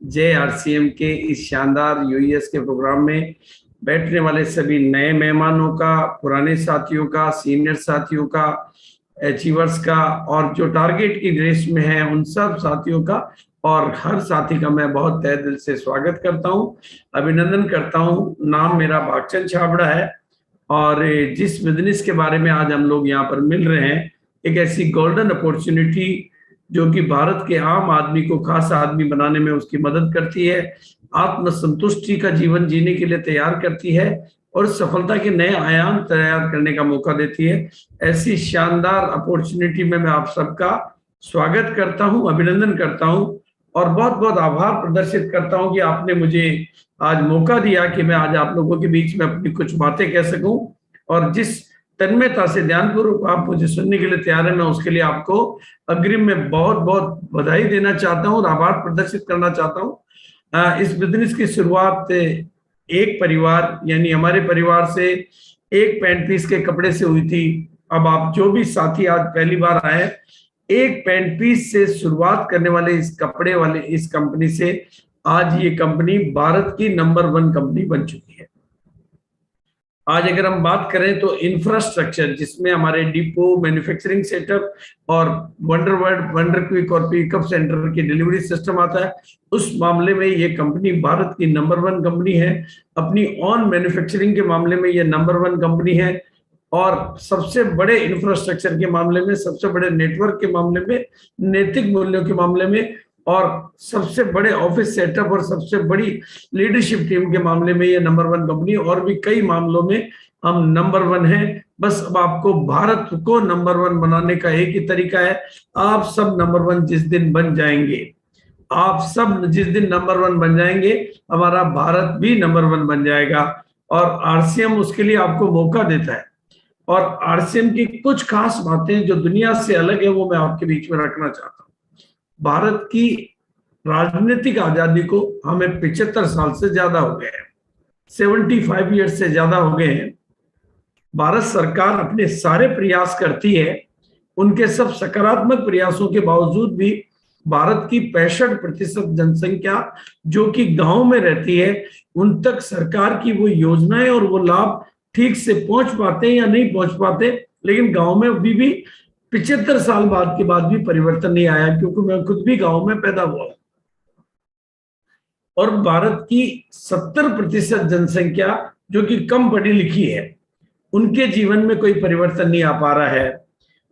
जय आरसीएम के इस शानदार यूएस के प्रोग्राम में बैठने वाले सभी नए मेहमानों का, पुराने साथियों का, सीनियर साथियों का, अचीवर्स का और जो टारगेट की रेस में है उन सब साथियों का और हर साथी का मैं बहुत तहे दिल से स्वागत करता हूं, अभिनंदन करता हूं। नाम मेरा भागचंद छाबड़ा है और जिस बिजनेस के बारे में आज हम लोग यहाँ पर मिल रहे हैं, एक ऐसी गोल्डन अपॉर्चुनिटी जो कि भारत के आम आदमी को खास आदमी बनाने में उसकी मदद करती है, आत्मसंतुष्टि का जीवन जीने के लिए तैयार करती है और सफलता के नए आयाम तैयार करने का मौका देती है। ऐसी शानदार अपॉर्चुनिटी में मैं आप सबका स्वागत करता हूं, अभिनंदन करता हूं और बहुत बहुत आभार प्रदर्शित करता हूं कि आपने मुझे आज मौका दिया कि मैं आज आप लोगों के बीच में अपनी कुछ बातें कह सकूं। और जिस तन्मयता से ध्यानपूर्वक आप मुझे सुनने के लिए तैयार है, मैं उसके लिए आपको अग्रिम में बहुत बहुत बधाई देना चाहता हूं और आभार प्रदर्शित करना चाहता हूं। इस बिजनेस की शुरुआत एक परिवार यानी हमारे परिवार से एक पैंट पीस के कपड़े से हुई थी। अब आप जो भी साथी आज पहली बार आए, एक पैंट पीस से शुरुआत करने वाले इस कपड़े वाले इस कंपनी से आज ये कंपनी भारत की नंबर 1 कंपनी बन चुकी है। आज अगर हम बात करें तो इंफ्रास्ट्रक्चर जिसमें हमारे डिपो, मैन्युफैक्चरिंग सेटअप और वंडर वर्ड, वंडर क्विक और पिकअप सेंटर की डिलीवरी सिस्टम आता है, उस मामले में ये कंपनी भारत की नंबर 1 कंपनी है। अपनी ऑन मैन्युफैक्चरिंग के मामले में ये नंबर 1 कंपनी है और सबसे बड़े इंफ्रास्ट्रक्चर के मामले में, सबसे बड़े नेटवर्क के मामले में, नैतिक मूल्यों के मामले में और सबसे बड़े ऑफिस सेटअप और सबसे बड़ी लीडरशिप टीम के मामले में ये नंबर 1 कंपनी, और भी कई मामलों में हम नंबर 1 हैं। बस अब आपको भारत को नंबर 1 बनाने का एक ही तरीका है, आप सब नंबर 1 जिस दिन बन जाएंगे, आप सब जिस दिन नंबर 1 बन जाएंगे, हमारा भारत भी नंबर 1 बन जाएगा और आरसीएम उसके लिए आपको मौका देता है। और आरसीएम की कुछ खास बातें जो दुनिया से अलग है वो मैं आपके बीच में रखना चाहता हूँ। भारत की राजनीतिक आजादी को हमें 75 साल से ज्यादा हो गए हैं, 75 ईयर्स से ज्यादा हो गए हैं। भारत सरकार अपने सारे प्रयास करती है, उनके सब सकारात्मक प्रयासों के बावजूद भी भारत की 65% जनसंख्या जो कि गांव में रहती है, उन तक सरकार की वो योजनाएं और वो लाभ ठीक से पहुंच पाते हैं या नहीं पहुंच पाते। लेकिन गांव में अभी भी 75 साल बाद के बाद भी परिवर्तन नहीं आया, क्योंकि मैं खुद भी गांव में पैदा हुआ और भारत की 70% जनसंख्या जो कि कम पढ़ी लिखी है, उनके जीवन में कोई परिवर्तन नहीं आ पा रहा है।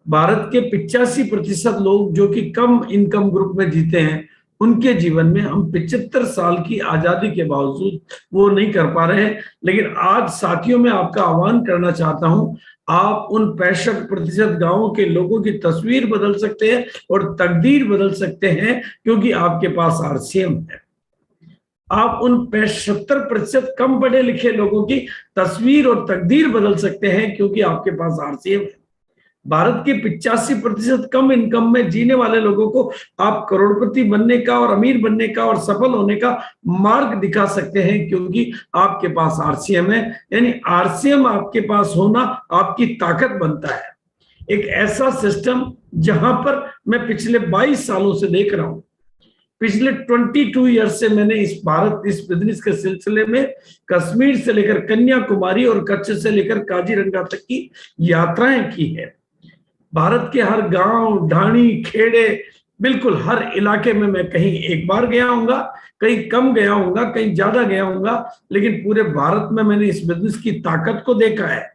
भारत के 85% लोग जो कि कम इनकम ग्रुप में जीते हैं, उनके जीवन में हम 75 साल की आजादी के बावजूद वो नहीं कर पा रहे हैं। लेकिन आज साथियों में आपका आह्वान करना चाहता हूं, आप उन 65% गांवों के लोगों की तस्वीर बदल सकते हैं और तकदीर बदल सकते हैं, क्योंकि आपके पास आरसीएम है। आप उन 75% कम पढ़े लिखे लोगों की तस्वीर और तकदीर बदल सकते हैं, क्योंकि आपके पास आरसीएम है। भारत के 85% कम इनकम में जीने वाले लोगों को आप करोड़पति बनने का और अमीर बनने का और सफल होने का मार्ग दिखा सकते हैं, क्योंकि आपके पास आरसीएम है। यानी आरसीएम आपके पास होना आपकी ताकत बनता है। एक ऐसा सिस्टम जहां पर मैं पिछले 22 सालों से देख रहा हूं, पिछले 22 ईयर्स से मैंने इस बिजनेस के सिलसिले में कश्मीर से लेकर कन्याकुमारी और कच्छ से लेकर काजीरंगा तक की यात्राएं की है। भारत के हर गांव, ढाणी, खेड़े, बिल्कुल हर इलाके में मैं कहीं एक बार गया हूंगा, कहीं कम गया हूंगा, कहीं ज्यादा गया हूंगा, लेकिन पूरे भारत में मैंने इस बिजनेस की ताकत को देखा है,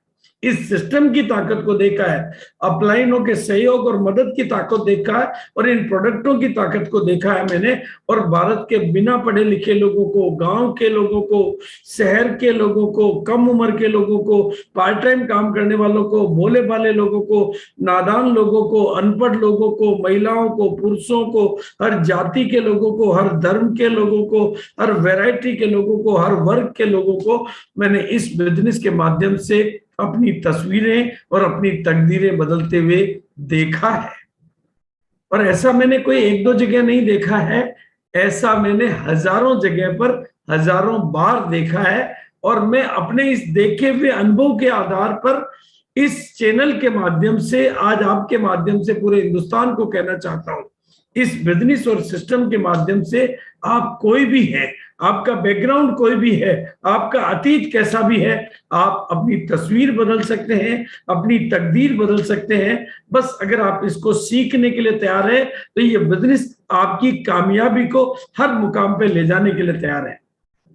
इस सिस्टम की ताकत को देखा है, अपलाइनों के सहयोग और मदद की ताकत देखा है और इन प्रोडक्टों की ताकत को देखा है मैंने। और भारत के बिना पढ़े लिखे लोगों को, गांव के लोगों को, शहर के लोगों को, कम उम्र के लोगों को, पार्ट टाइम काम करने वालों को, भोले भाले लोगों को, नादान लोगों को, अनपढ़ लोगों को, महिलाओं को, पुरुषों को, हर जाति के लोगों को, हर धर्म के लोगों को, हर वैरायटी के लोगों को, हर वर्ग के लोगों को मैंने इस बिजनेस के माध्यम से अपनी तस्वीरें और अपनी तकदीरें बदलते हुए देखा है। और ऐसा मैंने कोई 1-2 जगह नहीं देखा है, ऐसा मैंने हजारों जगह पर हजारों बार देखा है। और मैं अपने इस देखे हुए अनुभव के आधार पर इस चैनल के माध्यम से, आज आपके माध्यम से पूरे हिंदुस्तान को कहना चाहता हूं इस बिजनेस और सिस्टम के माध्यम से आप कोई भी है, आपका बैकग्राउंड कोई भी है, आपका अतीत कैसा भी है, आप अपनी तस्वीर बदल सकते हैं, अपनी तकदीर बदल सकते हैं। बस अगर आप इसको सीखने के लिए तैयार है तो ये बिजनेस आपकी कामयाबी को हर मुकाम पे ले जाने के लिए तैयार है।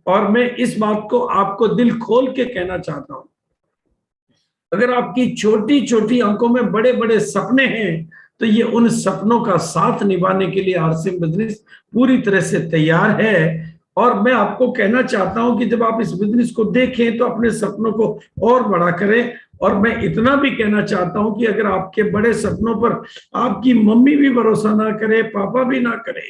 और मैं इस बात को आपको दिल खोल के कहना चाहता हूं, अगर आपकी छोटी छोटी आंखों में बड़े बड़े सपने हैं तो ये उन सपनों का साथ निभाने के लिए आरसीएम बिजनेस पूरी तरह से तैयार है। और मैं आपको कहना चाहता हूं कि जब आप इस बिजनेस को देखें तो अपने सपनों को और बड़ा करें। और मैं इतना भी कहना चाहता हूं कि अगर आपके बड़े सपनों पर आपकी मम्मी भी भरोसा ना करे, पापा भी ना करे,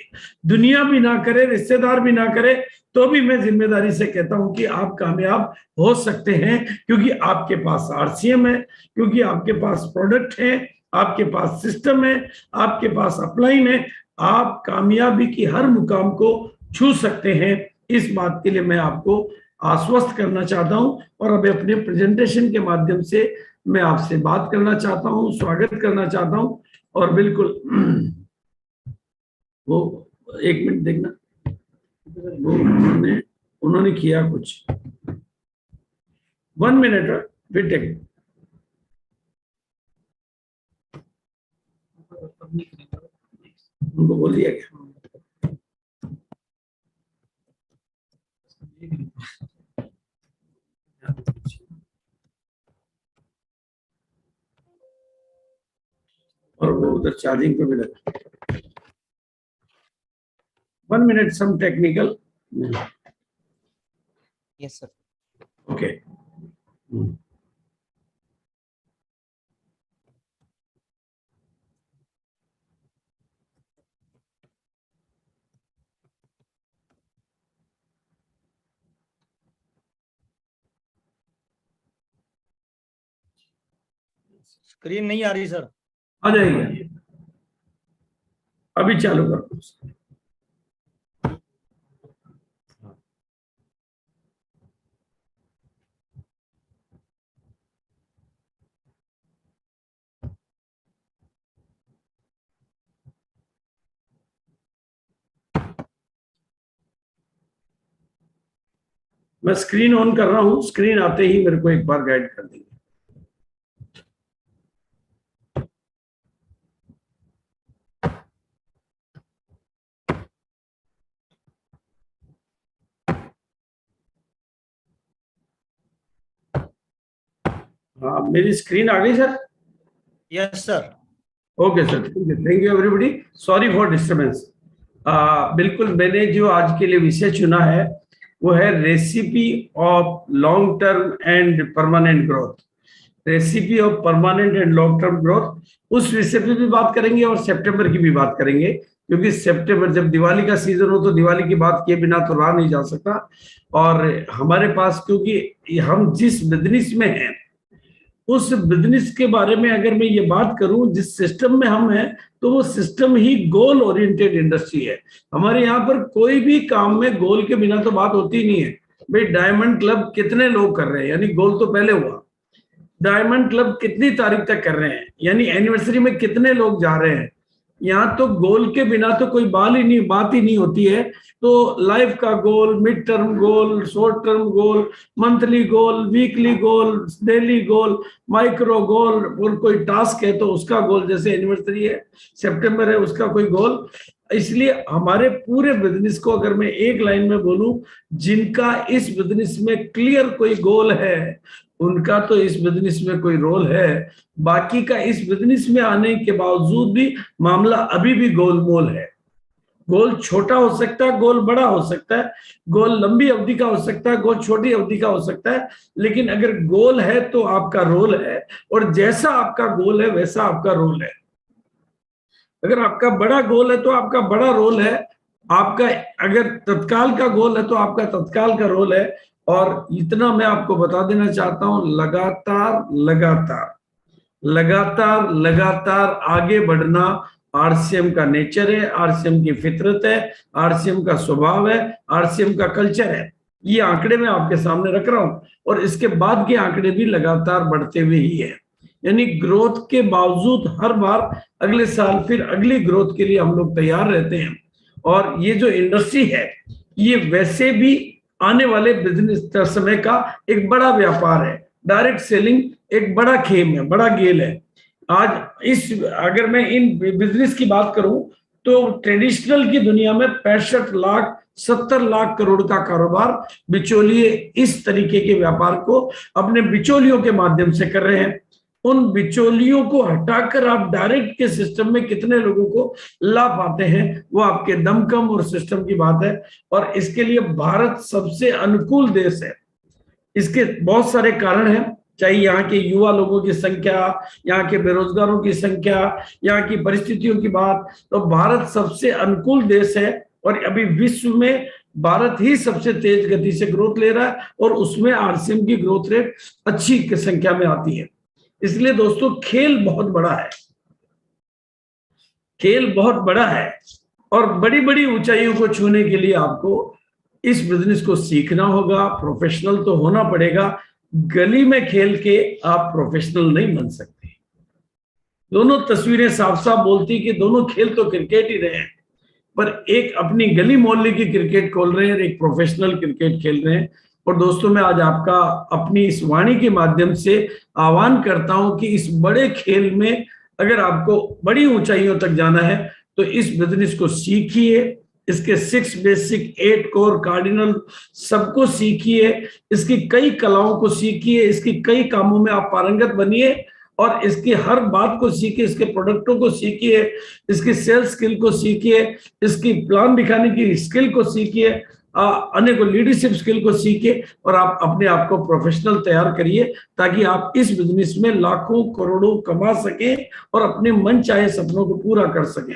दुनिया भी ना करे, रिश्तेदार भी ना करे, तो भी मैं जिम्मेदारी से कहता हूं कि आप कामयाब हो सकते हैं, क्योंकि आपके पास आरसीएम है, क्योंकि आपके पास प्रोडक्ट है, आपके पास सिस्टम है, आपके पास अपलाइन है। आप कामयाबी की हर मुकाम को छू सकते हैं। इस बात के लिए मैं आपको आश्वस्त करना चाहता हूं। और अब अपने प्रेजेंटेशन के माध्यम से मैं आपसे बात करना चाहता हूं, स्वागत करना चाहता हूं। और बिल्कुल वो एक मिनट देखना, वो उन्होंने किया कुछ, 1 मिनट फिर टेक उनको बोल दिया क्या? और वो उधर चार्जिंग पे भी लगा। 1 minute, some technical. Yes sir. Okay. Screen नहीं आ रही सर। आ जाएगी, अभी चालू कर दो। मैं स्क्रीन ऑन कर रहा हूं, स्क्रीन आते ही मेरे को एक बार गाइड कर देंगे। हाँ, मेरी स्क्रीन आ गई sir? Yes sir. Okay sir, thank you everybody, sorry for disturbance. बिल्कुल, मैंने जो आज के लिए विषय चुना है वो है recipe of long term and permanent growth. Recipe of permanent and long term growth, उस विषय पे भी बात करेंगे और सितंबर की भी बात करेंगे, क्योंकि सितंबर जब दिवाली का सीजन हो तो दिवाली की बात किए बिना तो रहा नहीं जा सकता। और हमारे पास, क्योंकि हम जिस बिजनेस में हैं उस बिजनेस के बारे में अगर मैं ये बात करूं, जिस सिस्टम में हम हैं, तो वो सिस्टम ही गोल ओरिएंटेड इंडस्ट्री है। हमारे यहाँ पर कोई भी काम में गोल के बिना तो बात होती नहीं है। भाई, डायमंड क्लब कितने लोग कर रहे हैं, यानी गोल तो पहले हुआ। डायमंड क्लब कितनी तारीख तक कर रहे हैं, यानी एनिवर्सरी में कितने लोग जा रहे हैं। यहाँ तो गोल के बिना तो कोई बात ही नहीं होती है। तो लाइफ का goal, mid term goal, short term goal, monthly goal, weekly goal, daily goal, micro goal, और कोई टास्क है तो उसका गोल, जैसे एनिवर्सरी है, सितंबर है, उसका कोई गोल। इसलिए हमारे पूरे बिजनेस को अगर मैं एक लाइन में बोलूं, जिनका इस बिजनेस में क्लियर कोई गोल है उनका तो इस बिजनेस में कोई रोल है। बाकी का इस बिजनेस में आने के बावजूद भी मामला अभी भी गोलमोल है। गोल छोटा हो सकता है, गोल बड़ा हो सकता है, गोल लंबी अवधि का हो सकता है, गोल छोटी अवधि का हो सकता है, लेकिन अगर गोल है तो आपका रोल है, और जैसा आपका गोल है वैसा आपका रोल है। अगर आपका बड़ा गोल है तो आपका बड़ा रोल है, आपका अगर तत्काल का गोल है तो आपका तत्काल का रोल है। और इतना मैं आपको बता देना चाहता हूं, लगातार लगातार लगातार लगातार आगे बढ़ना आरसीएम का नेचर है, आरसीएम की फितरत है, आरसीएम का स्वभाव है, आरसीएम का कल्चर है। ये आंकड़े मैं आपके सामने रख रहा हूं, और इसके बाद के आंकड़े भी लगातार बढ़ते हुए ही है। यानी ग्रोथ के बावजूद हर बार अगले साल फिर अगली ग्रोथ के लिए हम लोग तैयार रहते हैं। और ये जो इंडस्ट्री है ये वैसे भी आने वाले बिजनेस समय का एक बड़ा व्यापार है। डायरेक्ट सेलिंग एक बड़ा खेम है, बड़ा गेल है। आज इस अगर मैं इन बिजनेस की बात करूं तो ट्रेडिशनल की दुनिया में 65 लाख 70 लाख करोड़ का कारोबार बिचौलिए इस तरीके के व्यापार को अपने बिचौलियों के माध्यम से कर रहे हैं। उन बिचौलियों को हटाकर आप डायरेक्ट के सिस्टम में कितने लोगों को ला पाते हैं वो आपके दमखम और सिस्टम की बात है। और इसके लिए भारत सबसे अनुकूल देश है। इसके बहुत सारे कारण हैं, चाहे यहाँ के युवा लोगों की संख्या, यहाँ के बेरोजगारों की संख्या, यहाँ की परिस्थितियों की बात, तो भारत सबसे अनुकूल देश है। और अभी विश्व में भारत ही सबसे तेज गति से ग्रोथ ले रहा है और उसमें आरसीएम की ग्रोथ रेट अच्छी संख्या में आती है। इसलिए दोस्तों खेल बहुत बड़ा है, खेल बहुत बड़ा है और बड़ी बड़ी ऊंचाइयों को छूने के लिए आपको इस बिजनेस को सीखना होगा, प्रोफेशनल तो होना पड़ेगा। गली में खेल के आप प्रोफेशनल नहीं बन सकते। दोनों तस्वीरें साफ साफ बोलती कि दोनों खेल तो क्रिकेट ही रहे हैं, पर एक अपनी गली मोहल्ले की क्रिकेट खेल रहे हैं, एक प्रोफेशनल क्रिकेट खेल रहे हैं। और दोस्तों मैं आज आपका अपनी इस वाणी के माध्यम से आह्वान करता हूं कि इस बड़े खेल में अगर आपको बड़ी ऊंचाइयों तक जाना है तो इस बिजनेस को सीखिए, इसके 6 बेसिक 8 कोर कार्डिनल सबको सीखिए, इसकी कई कलाओं को सीखिए, इसकी कई कामों में आप पारंगत बनिए और इसकी हर बात को सीखिए, इसके प्रोडक्टों को सीखिए, इसकी सेल्स स्किल को सीखिए, इसकी प्लान दिखाने की स्किल को सीखिए, अन्य को लीडरशिप स्किल को सीखिए और आप अपने आप को प्रोफेशनल तैयार करिए ताकि आप इस बिजनेस में लाखों करोड़ों कमा सकें और अपने मन चाहे सपनों को पूरा कर सकें।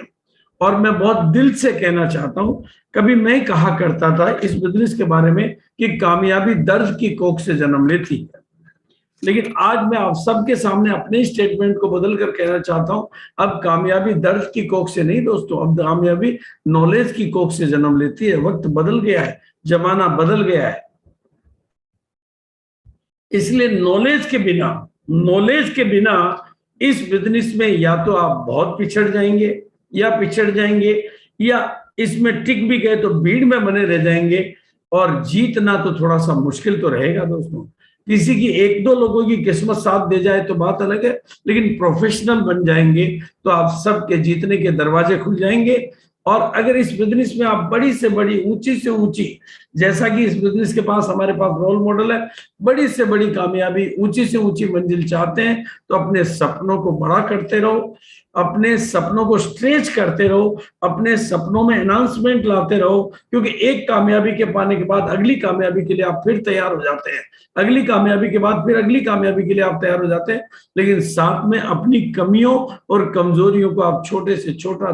और मैं बहुत दिल से कहना चाहता हूं, कभी मैं कहा करता था इस बिजनेस के बारे में कि कामयाबी दर्द की कोख से जन्म लेती है, लेकिन आज मैं आप सबके सामने अपने स्टेटमेंट को बदल कर कहना चाहता हूं, अब कामयाबी दर्द की कोख से नहीं दोस्तों, अब कामयाबी नॉलेज की कोख से जन्म लेती है। वक्त बदल गया है, जमाना बदल गया है, इसलिए नॉलेज के बिना इस बिजनेस में या तो आप बहुत पिछड़ जाएंगे या इसमें टिक भी गए तो भीड़ में बने रह जाएंगे और जीतना तो थोड़ा सा मुश्किल तो रहेगा दोस्तों। किसी की 1-2 लोगों की किस्मत साथ दे जाए तो बात अलग है, लेकिन प्रोफेशनल बन जाएंगे तो आप सबके जीतने के दरवाजे खुल जाएंगे। और अगर इस बिजनेस में आप बड़ी से बड़ी, ऊंची से ऊंची, जैसा कि इस बिजनेस के पास हमारे पास रोल मॉडल है, बड़ी से बड़ी कामयाबी, ऊंची से ऊंची मंजिल चाहते हैं तो अपने सपनों को बड़ा करते रहो, अपने सपनों को स्ट्रेच करते रहो, अपने सपनों में एनहांसमेंट लाते रहो, क्योंकि एक कामयाबी के पाने के बाद अगली कामयाबी के लिए आप फिर तैयार हो जाते हैं, अगली कामयाबी के बाद फिर अगली कामयाबी के लिए आप तैयार हो जाते हैं। लेकिन साथ में अपनी कमियों और कमजोरियों को आप छोटे से छोटा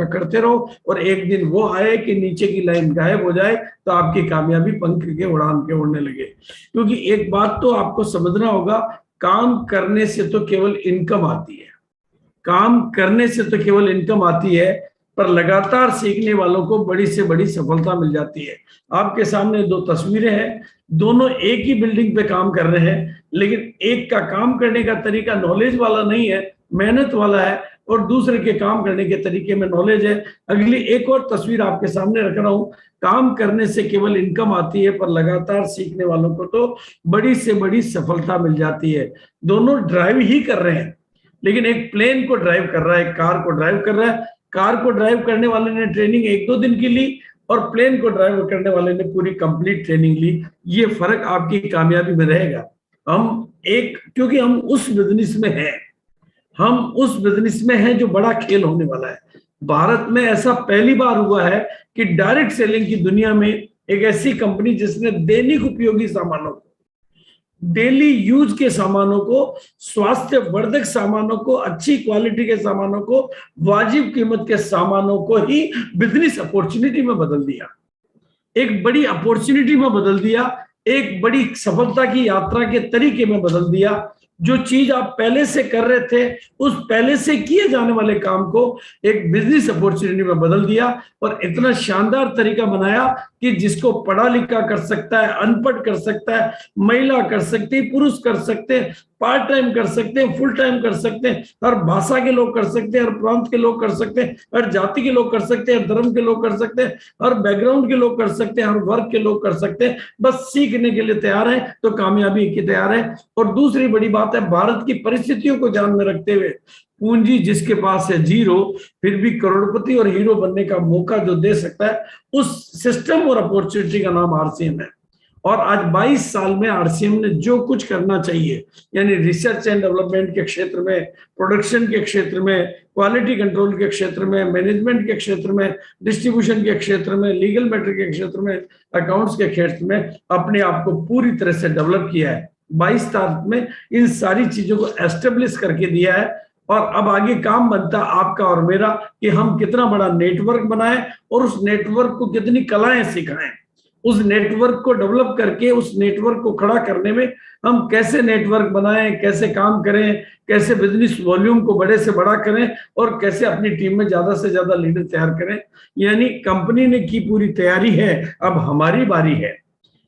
करते रहो और एक दिन वो आए कि नीचे की लाइन गायब हो जाए तो आपकी कामयाबी पंख के उड़ान के उड़ने लगे। क्योंकि एक बात तो आपको समझना होगा, काम करने से तो केवल इनकम आती है, पर लगातार सीखने वालों को बड़ी से बड़ी सफलता मिल जाती है। आपके सामने 2 तस्वीरें हैं, दोनों एक ही बिल्डिंग पे काम कर रहे हैं, लेकिन एक का काम करने का तरीका नॉलेज वाला नहीं है, मेहनत वाला है, और दूसरे के काम करने के तरीके में नॉलेज है। अगली एक और तस्वीर आपके सामने रख रहा हूं, काम करने से केवल इनकम आती है, पर लगातार सीखने वालों को तो बड़ी से बड़ी सफलता मिल जाती है। दोनों ड्राइव ही कर रहे हैं, लेकिन एक प्लेन को ड्राइव कर रहा है, एक कार को ड्राइव कर रहा है। कार को ड्राइव करने वाले ने ट्रेनिंग 1-2 दिन की ली और प्लेन को ड्राइव करने वाले ने पूरी कंप्लीट ट्रेनिंग ली। ये फर्क आपकी कामयाबी में रहेगा। क्योंकि हम उस बिजनेस में हैं जो बड़ा खेल होने वाला है। भारत में ऐसा पहली बार हुआ है कि डायरेक्ट सेलिंग की दुनिया में एक ऐसी कंपनी जिसने दैनिक उपयोगी सामानों को, डेली यूज के सामानों को, स्वास्थ्य वर्धक सामानों को, अच्छी क्वालिटी के सामानों को, वाजिब कीमत के सामानों को ही बिजनेस अपॉर्चुनिटी में बदल दिया, एक बड़ी अपॉर्चुनिटी में बदल दिया, एक बड़ी सफलता की यात्रा के तरीके में बदल दिया। जो चीज आप पहले से कर रहे थे, उस पहले से किए जाने वाले काम को एक बिजनेस अपॉर्चुनिटी में बदल दिया और इतना शानदार तरीका बनाया कि जिसको पढ़ा लिखा कर सकता है, अनपढ़ कर सकता है, महिला कर सकती है, पुरुष कर सकते हैं, पार्ट टाइम कर सकते हैं, फुल टाइम कर सकते हैं, हर भाषा के लोग कर सकते हैं, हर प्रांत के लोग कर सकते हैं, हर जाति के लोग कर सकते हैं, हर धर्म के लोग कर सकते हैं, हर बैकग्राउंड के लोग कर सकते हैं, हर वर्ग के लोग कर सकते हैं। बस सीखने के लिए तैयार है तो कामयाबी के तैयार है। और दूसरी बड़ी बात है, भारत की परिस्थितियों को ध्यान में रखते हुए पूंजी जिसके पास है जीरो, फिर भी करोड़पति और हीरो बनने का मौका जो दे सकता है, उस सिस्टम और अपॉर्चुनिटी का नाम आरसीएम है। और आज 22 साल में आरसीएम ने जो कुछ करना चाहिए, यानी रिसर्च एंड डेवलपमेंट के क्षेत्र में, प्रोडक्शन के क्षेत्र में, क्वालिटी कंट्रोल के क्षेत्र में, मैनेजमेंट के क्षेत्र में, डिस्ट्रीब्यूशन के क्षेत्र में, लीगल मैटर के क्षेत्र में, अकाउंट्स के क्षेत्र में अपने आप को पूरी तरह से डेवलप किया है। 22 साल में इन सारी चीजों को एस्टेब्लिश करके दिया है। और अब आगे काम बनता आपका और मेरा कि हम कितना बड़ा नेटवर्क बनाएं और उस नेटवर्क को कितनी कलाएं सिखाएं, उस नेटवर्क को डेवलप करके उस नेटवर्क को खड़ा करने में हम कैसे नेटवर्क बनाएं, कैसे काम करें, कैसे बिजनेस वॉल्यूम को बड़े से बड़ा करें और कैसे अपनी टीम में ज्यादा से ज्यादा लीडर तैयार करें। यानी कंपनी ने की पूरी तैयारी है, अब हमारी बारी है।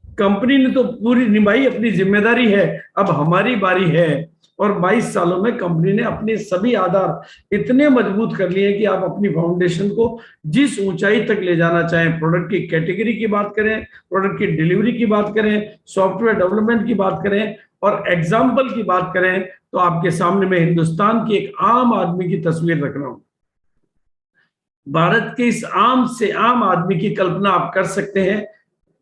कंपनी ने तो पूरी निभाई अपनी जिम्मेदारी है, अब हमारी बारी है। और 22 सालों में कंपनी ने अपने सभी आधार इतने मजबूत कर लिए कि आप अपनी फाउंडेशन को जिस ऊंचाई तक ले जाना चाहें, प्रोडक्ट की कैटेगरी की बात करें, प्रोडक्ट की डिलीवरी की बात करें, सॉफ्टवेयर डेवलपमेंट की बात करें और एग्जाम्पल की बात करें, तो आपके सामने मैं हिंदुस्तान की एक आम आदमी की तस्वीर रख रहा हूं। भारत के इस आम से आम आदमी की कल्पना आप कर सकते हैं।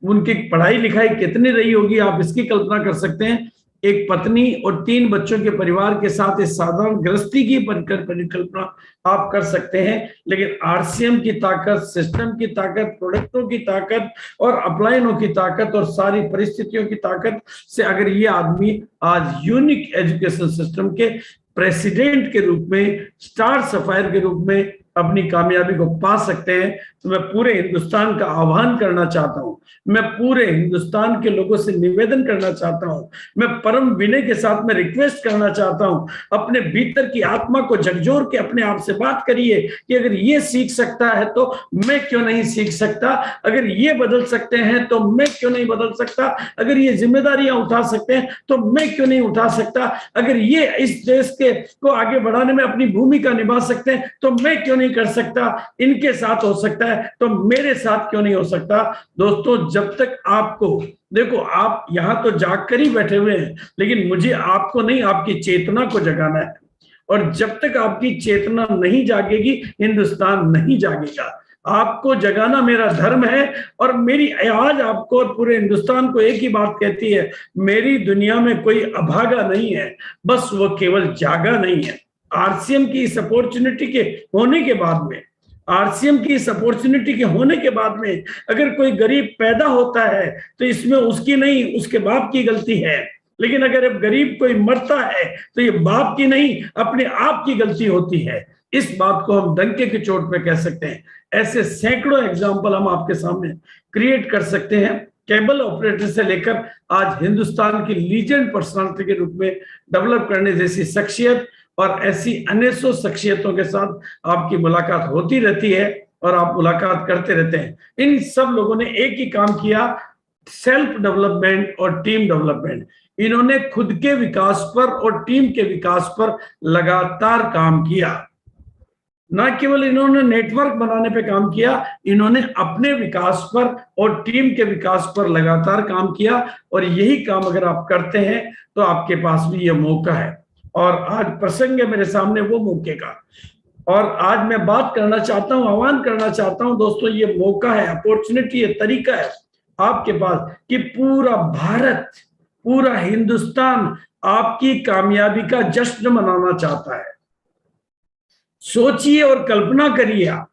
उनकी पढ़ाई लिखाई कितनी रही होगी आप इसकी कल्पना कर सकते हैं। एक पत्नी और 3 बच्चों के परिवार के साथ इस साधारण गृहस्थी की परिकल्पना आप कर सकते हैं। लेकिन आरसीएम की ताकत, सिस्टम की ताकत, प्रोडक्टों की ताकत और अपलाइनों की ताकत और सारी परिस्थितियों की ताकत से अगर ये आदमी आज यूनिक एजुकेशन सिस्टम के प्रेसिडेंट के रूप में, स्टार सफायर के रूप में अपनी कामयाबी को पा सकते हैं, तो मैं पूरे हिंदुस्तान का आह्वान करना चाहता हूं, मैं पूरे हिंदुस्तान के लोगों से निवेदन करना चाहता हूं, मैं परम विनय के साथ में रिक्वेस्ट करना चाहता हूं, अपने भीतर की आत्मा को झकझोर के अपने आप से बात करिए कि अगर ये सीख सकता है तो मैं क्यों नहीं सीख सकता, अगर ये बदल सकते हैं तो मैं क्यों नहीं बदल सकता, अगर ये जिम्मेदारियां उठा सकते हैं तो मैं क्यों नहीं उठा सकता, अगर ये इस देश के को आगे बढ़ाने में अपनी भूमिका निभा सकते हैं तो मैं क्यों नहीं कर सकता, इनके साथ हो सकता है तो मेरे साथ क्यों नहीं हो सकता। दोस्तों, जब तक आपको, देखो आप यहां तो जाग कर ही बैठे हुए हैं, लेकिन मुझे आपको नहीं, आपकी चेतना को जगाना है। और जब तक आपकी चेतना नहीं जागेगी, हिंदुस्तान नहीं जागेगा। आपको जगाना मेरा धर्म है और मेरी आज आपको और पूरे हिंदुस्तान को एक ही बात कहती है, मेरी दुनिया में कोई अभागा नहीं है, बस वो केवल जागा नहीं है। आरसीएम की इस अपॉर्चुनिटी के होने के बाद में, आरसीएम की इस अपॉर्चुनिटी के होने के बाद में अगर कोई गरीब पैदा होता है तो इसमें उसकी नहीं, उसके बाप की गलती है। लेकिन अगर अब गरीब कोई मरता है तो ये बाप की नहीं, अपने आप की गलती होती है। इस बात को हम डंके की चोट पे कह सकते हैं। ऐसे सैकड़ों एग्जाम्पल हम आपके सामने क्रिएट कर सकते हैं। केबल ऑपरेटर से लेकर आज हिंदुस्तान की लीजेंड पर्सनालिटी के रूप में डेवलप करने जैसी शख्सियत और ऐसी अनेकों शख्सियतों के साथ आपकी मुलाकात होती रहती है और आप मुलाकात करते रहते हैं। इन सब लोगों ने एक ही काम किया, सेल्फ डेवलपमेंट और टीम डेवलपमेंट। इन्होंने खुद के विकास पर और टीम के विकास पर लगातार काम किया। न केवल इन्होंने नेटवर्क बनाने पे काम किया, इन्होंने अपने विकास पर और टीम के विकास पर लगातार काम किया। और यही काम अगर आप करते हैं तो आपके पास भी ये मौका है। और आज प्रसंग है मेरे सामने वो मौके का, और आज मैं बात करना चाहता हूं, आह्वान करना चाहता हूं दोस्तों, ये मौका है, अपॉर्चुनिटी है, तरीका है आपके पास कि पूरा भारत, पूरा हिंदुस्तान आपकी कामयाबी का जश्न मनाना चाहता है। सोचिए और कल्पना करिए, आप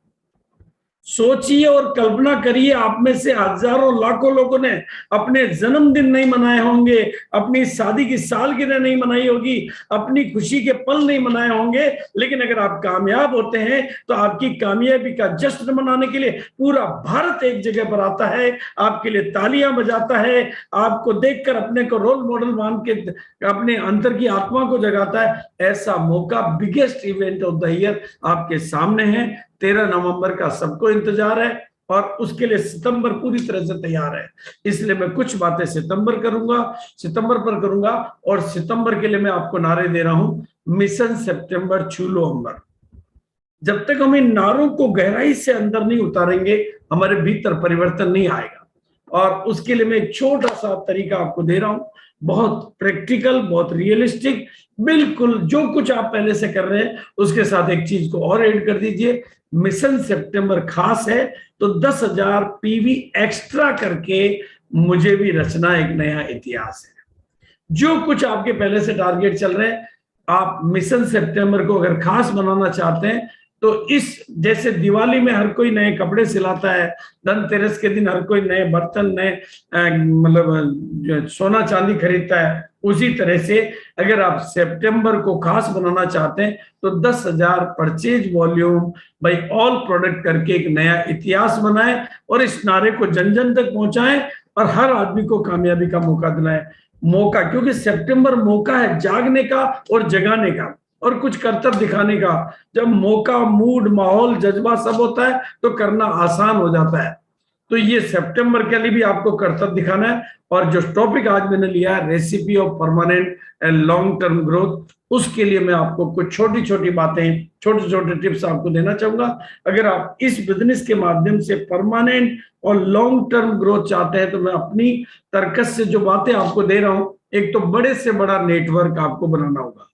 सोचिए और कल्पना करिए, आप में से हजारों लाखों लोगों ने अपने जन्मदिन नहीं मनाए होंगे, अपनी शादी की सालगिरह नहीं मनाई होगी, अपनी खुशी के पल नहीं मनाए होंगे, लेकिन अगर आप कामयाब होते हैं तो आपकी कामयाबी का जश्न मनाने के लिए पूरा भारत एक जगह पर आता है, आपके लिए तालियां बजाता है, आपको देखकर अपने को रोल मॉडल मान के अपने अंदर की आत्मा को जगाता है। ऐसा मौका, biggest event of the year आपके सामने है। 13 नवंबर का सबको इंतजार है और उसके लिए सितंबर पूरी तरह से तैयार है। इसलिए मैं कुछ बातें सितंबर पर करूंगा और सितंबर के लिए मैं आपको नारे दे रहा हूं, मिशन सितंबर छू लो अंबर। जब तक हम इन नारों को गहराई से अंदर नहीं उतारेंगे, हमारे भीतर परिवर्तन नहीं आएगा। और उसके लिए मैं एक छोटा सा तरीका आपको दे रहा हूं, बहुत प्रैक्टिकल, बहुत रियलिस्टिक, बिल्कुल जो कुछ आप पहले से कर रहे हैं उसके साथ एक चीज को और ऐड कर दीजिए। मिशन सितंबर खास है तो 10,000 पीवी एक्स्ट्रा करके मुझे भी रचना एक नया इतिहास है। जो कुछ आपके पहले से टारगेट चल रहे हैं, आप मिशन सितंबर को अगर खास बनाना चाहते हैं तो इस जैसे दिवाली में हर कोई नए कपड़े सिलाता है, धनतेरस के दिन हर कोई नए बर्तन, नए मतलब सोना चांदी खरीदता है, उसी तरह से अगर आप सितंबर को खास बनाना चाहते हैं तो 10,000 purchase volume by all product करके एक नया इतिहास बनाएं और इस नारे को जन जन तक पहुंचाएं और हर आदमी को कामयाबी का मौका दिलाएं। मौका, क्योंकि सितंबर मौका है जागने का और जगाने का और कुछ कर्तव्य दिखाने का। जब मौका, मूड, माहौल, जज्बा सब होता है तो करना आसान हो जाता है। तो ये सितंबर के लिए भी आपको कर्तव्य दिखाना है। और जो टॉपिक आज मैंने लिया है, recipe of permanent and long term growth, उसके लिए मैं आपको कुछ छोटी छोटी बातें, छोटे छोटे टिप्स आपको देना चाहूंगा। अगर आप इस बिजनेस के माध्यम से परमानेंट और लॉन्ग टर्म ग्रोथ चाहते हैं तो मैं अपनी तर्कस से जो बातें आपको दे रहा हूं, एक तो बड़े से बड़ा नेटवर्क आपको बनाना होगा,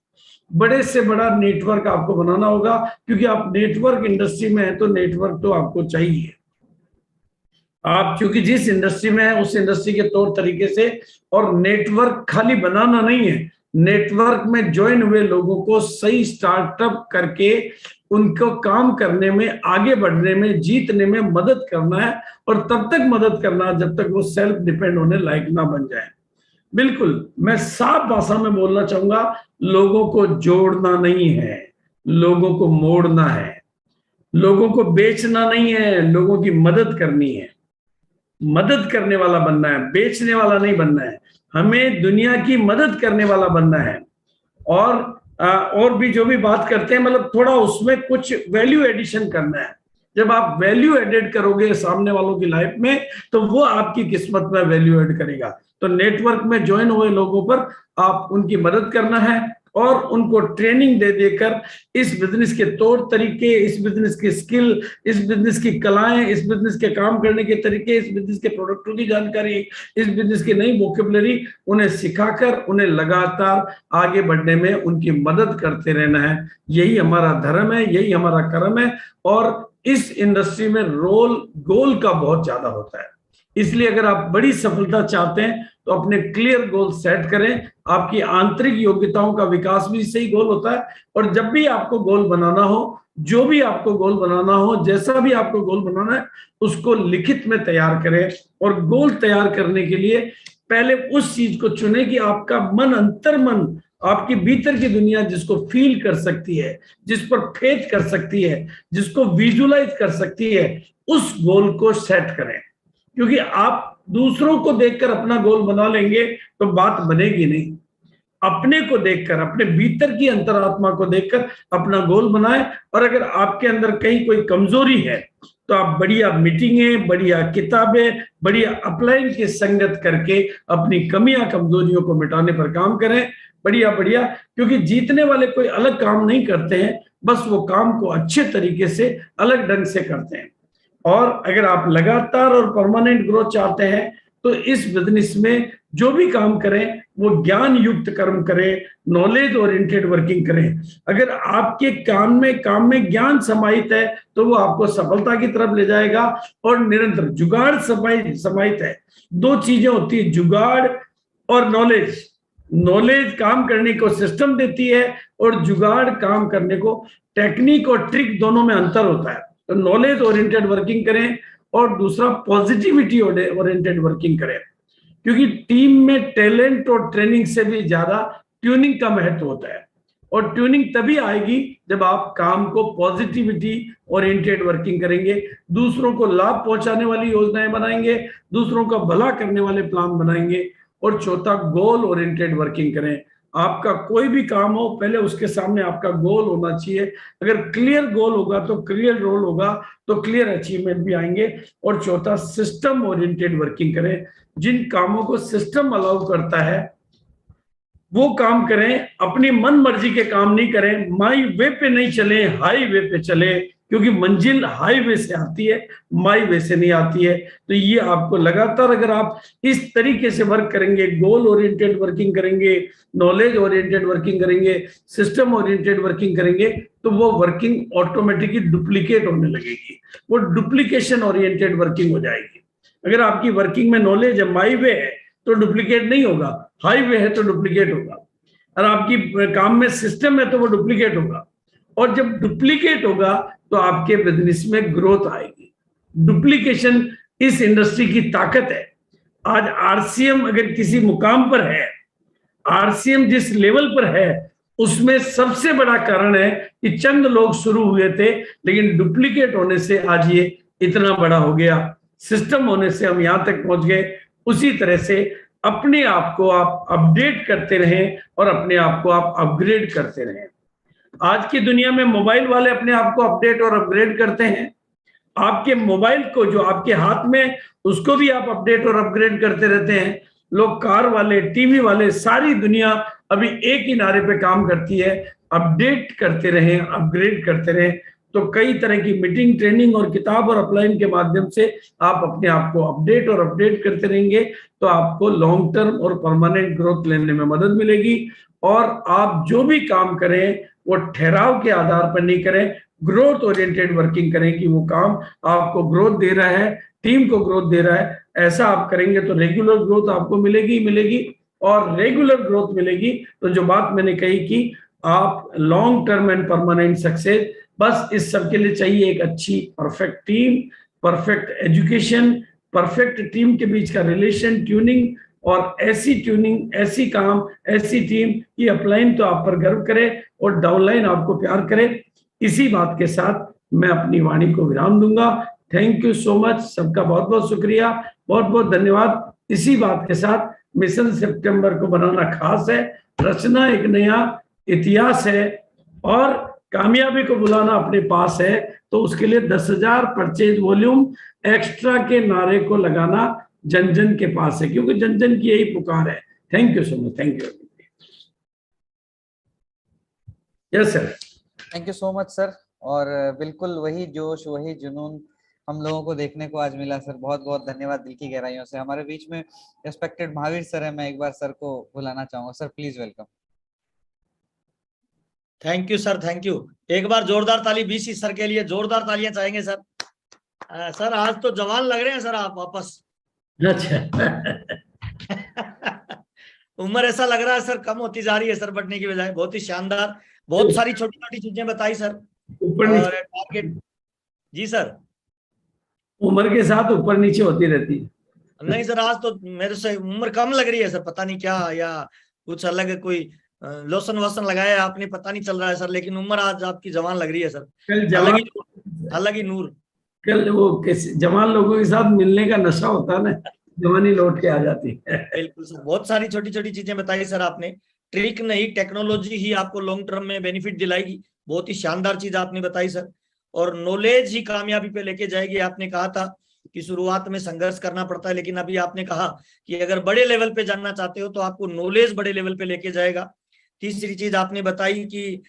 बड़े से बड़ा नेटवर्क आपको बनाना होगा, क्योंकि आप नेटवर्क इंडस्ट्री में हैं तो नेटवर्क तो आपको चाहिए। आप क्योंकि जिस इंडस्ट्री में है उस इंडस्ट्री के तौर तरीके से, और नेटवर्क खाली बनाना नहीं है, नेटवर्क में ज्वाइन हुए लोगों को सही स्टार्टअप करके उनको काम करने में, आगे बढ़ने में, जीतने में मदद करना है। और तब तक मदद करना जब तक वो सेल्फ डिपेंड होने लायक ना बन जाए। बिल्कुल मैं साफ भाषा में बोलना चाहूंगा, लोगों को जोड़ना नहीं है, लोगों को मोड़ना है। लोगों को बेचना नहीं है, लोगों की मदद करनी है। मदद करने वाला बनना है, बेचने वाला नहीं बनना है। हमें दुनिया की मदद करने वाला बनना है। और भी जो भी बात करते हैं, मतलब थोड़ा उसमें कुछ वैल्यू एडिशन करना है। जब आप वैल्यू एडेड करोगे सामने वालों की लाइफ में तो वो आपकी किस्मत में वैल्यू एड करेगा। तो नेटवर्क में ज्वाइन हुए लोगों पर आप उनकी मदद करना है और उनको ट्रेनिंग दे देकर इस बिजनेस के तौर तरीके, इस बिजनेस की स्किल, इस बिजनेस की कलाएं, इस बिजनेस के काम करने के तरीके, इस बिजनेस के प्रोडक्टों की जानकारी, इस बिजनेस की नई वोकेबलरी उन्हें सिखाकर उन्हें लगातार आगे बढ़ने में उनकी मदद करते रहना है। यही हमारा धर्म है, यही हमारा कर्म है। और इस इंडस्ट्री में गोल का बहुत ज्यादा होता है। इसलिए अगर आप बड़ी सफलता चाहते हैं तो अपने क्लियर गोल सेट करें। आपकी आंतरिक योग्यताओं का विकास भी सही गोल होता है। और जब भी आपको गोल बनाना हो, जो भी आपको गोल बनाना हो, जैसा भी आपको गोल बनाना है, उसको लिखित में तैयार करें। और गोल तैयार करने के लिए पहले उस चीज को चुने कि आपका मन, अंतर मन, आपकी भीतर की दुनिया जिसको फील कर सकती है, जिस पर फेथ कर सकती है, जिसको विजुलाइज कर सकती है, उस गोल को सेट करें। क्योंकि आप दूसरों को देखकर अपना गोल बना लेंगे तो बात बनेगी नहीं। अपने को देखकर, अपने भीतर की अंतरात्मा को देखकर अपना गोल बनाएं। और अगर आपके अंदर कहीं कोई कमजोरी है तो आप बढ़िया मीटिंगें, बढ़िया किताबें, बढ़िया अपलाइन की संगत करके अपनी कमियां, कमजोरियों को मिटाने पर काम करें। बढ़िया बढ़िया, क्योंकि जीतने वाले कोई अलग काम नहीं करते हैं, बस वो काम को अच्छे तरीके से, अलग ढंग से करते हैं। और अगर आप लगातार और परमानेंट ग्रोथ चाहते हैं तो इस बिजनेस में जो भी काम करें वो ज्ञान युक्त कर्म करें, नॉलेज ओरिएंटेड वर्किंग करें। अगर आपके काम में ज्ञान समाहित है तो वो आपको सफलता की तरफ ले जाएगा। और निरंतर जुगाड़ समाहित है। दो चीजें होती है, जुगाड़ और नॉलेज। नॉलेज काम करने को सिस्टम देती है और जुगाड़ काम करने को टेक्निक और ट्रिक, दोनों में अंतर होता है। तो नॉलेज ओरिएंटेड वर्किंग करें और दूसरा पॉजिटिविटी ओरिएंटेड वर्किंग करें। क्योंकि टीम में टैलेंट और ट्रेनिंग से भी ज्यादा ट्यूनिंग का महत्व होता है। और ट्यूनिंग तभी आएगी जब आप काम को पॉजिटिविटी ओरिएंटेड वर्किंग करेंगे, दूसरों को लाभ पहुंचाने वाली योजनाएं बनाएंगे, दूसरों का भला करने वाले प्लान बनाएंगे। और चौथा, गोल ओरिएंटेड वर्किंग करें। आपका कोई भी काम हो, पहले उसके सामने आपका गोल होना चाहिए। अगर क्लियर गोल होगा तो क्लियर रोल होगा, तो क्लियर अचीवमेंट भी आएंगे। और चौथा, सिस्टम ओरिएंटेड वर्किंग करें। जिन कामों को सिस्टम अलाउ करता है वो काम करें, अपनी मन मर्जी के काम नहीं करें। माई वे पे नहीं चले, हाई वे पे चले, क्योंकि मंजिल हाईवे से आती है, माई वे से नहीं आती है। तो ये आपको लगातार अगर आप इस तरीके से वर्क करेंगे, गोल ओरिएंटेड वर्किंग करेंगे, नॉलेज ओरिएंटेड वर्किंग करेंगे, सिस्टम ओरिएंटेड वर्किंग करेंगे, तो वो वर्किंग ऑटोमेटिकली डुप्लीकेट होने लगेगी, वो डुप्लीकेशन ओरिएंटेड वर्किंग हो जाएगी। अगर आपकी वर्किंग में नॉलेज है, माई वे है, तो डुप्लीकेट नहीं होगा, हाईवे है तो डुप्लीकेट होगा। और आपकी काम में सिस्टम है तो वो डुप्लीकेट होगा। और जब डुप्लीकेट होगा तो आपके बिजनेस में ग्रोथ आएगी। डुप्लीकेशन इस इंडस्ट्री की ताकत है। आज आरसीएम अगर किसी मुकाम पर है, आरसीएम जिस लेवल पर है, उसमें सबसे बड़ा कारण है कि चंद लोग शुरू हुए थे, लेकिन डुप्लीकेट होने से आज ये इतना बड़ा हो गया। सिस्टम होने से हम यहां तक पहुंच गए। उसी तरह से अपने आप को आप अपडेट करते रहें और अपने आप को आप अपग्रेड करते रहें। आज की दुनिया में मोबाइल वाले अपने आप को अपडेट और अपग्रेड करते हैं। आपके मोबाइल को जो आपके हाथ में, उसको भी आप अपडेट और अपग्रेड करते रहते हैं। लोग कार वाले, टीवी वाले, सारी दुनिया अभी एक ही नारे पे काम करती है, अपडेट करते रहें, अपग्रेड करते रहें। तो कई तरह की मीटिंग, ट्रेनिंग और किताब और अपलाइन के माध्यम से आप अपने आप को अपडेट और अपडेट करते रहेंगे, तो आपको लॉन्ग टर्म और परमानेंट ग्रोथ लेने में मदद मिलेगी। और आप जो भी काम करें वो ठहराव के आधार पर नहीं करें, ग्रोथ ओरिएंटेड वर्किंग करें कि वो काम आपको ग्रोथ दे रहा है, टीम को ग्रोथ दे रहा है। ऐसा आप करेंगे तो रेगुलर ग्रोथ आपको मिलेगी मिलेगी। और रेगुलर ग्रोथ मिलेगी तो जो बात मैंने कही कि आप long term and permanent success, बस इस सब के लिए चाहिए एक अच्छी perfect team, perfect education, perfect team के बीच का रिलेशन, ट्यूनिंग, और ऐसी ट्यूनिंग, ऐसी काम, ऐसी टीम कि अपलाइन तो आप पर गर्व करे और डाउनलाइन आपको प्यार करे। इसी बात के साथ मैं अपनी वाणी को विराम दूंगा। थैंक यू सो मच, सबका बहुत बहुत शुक्रिया, बहुत बहुत धन्यवाद। इसी बात के साथ मिशन सितंबर को बनाना खास है, रचना एक नया इतिहास है, और कामयाबी को बुलाना अपने पास है। तो उसके लिए 10,000 परचेज वॉल्यूम एक्स्ट्रा के नारे को लगाना जन जन के पास है, क्योंकि जन जन की यही पुकार है। Thank you so much, thank you. Yes sir. Thank you so much sir. और बिल्कुल वही जोश, वही जुनून हम लोगों को देखने को आज मिला सर। बहुत बहुत धन्यवाद दिल की गहराइयों से। हमारे बीच में रेस्पेक्टेड महावीर सर है, मैं एक बार सर को बुलाना चाहूंगा। Sir please welcome. Thank you sir, thank you. एक बार जोरदार ताली बीसी सर के लिए, जोरदार तालियां चाहेंगे सर। सर आज तो जवान लग रहे हैं सर आप वापस। अच्छा। उम्र ऐसा लग रहा है सर कम होती जा रही है सर, बढ़ने की बजाय। बहुत ही शानदार, बहुत सारी छोटी छोटी चीजें बताई सर। ऊपर और नीचे टारगेट, जी सर। उम्र के साथ ऊपर नीचे होती रहती है। नहीं सर, आज तो मेरे से उम्र कम लग रही है सर, पता नहीं क्या, या कुछ अलग कोई लोशन वोशन लगाया है आपने, पता नहीं चल रहा है सर, लेकिन उम्र आज आपकी जवान लग रही है सर। कल अलग ही नूर। कल वो जवान लोगों के साथ मिलने का नशा होता है ना, जवानी लौट के आ जाती है। बिल्कुल सर, बहुत सारी छोटी छोटी चीजें बताई सर आपने। ट्रिक नहीं, टेक्नोलॉजी ही आपको लॉन्ग टर्म में बेनिफिट दिलाएगी। बहुत ही शानदार चीज आपने बताई सर। और नॉलेज ही कामयाबी पे लेके जाएगी। आपने कहा था कि शुरुआत में संघर्ष करना पड़ता है, लेकिन अभी आपने कहा कि अगर बड़े लेवल पे जानना चाहते हो तो आपको नॉलेज बड़े लेवल पे लेके जाएगा। तीसरी चीज आपने बताई कि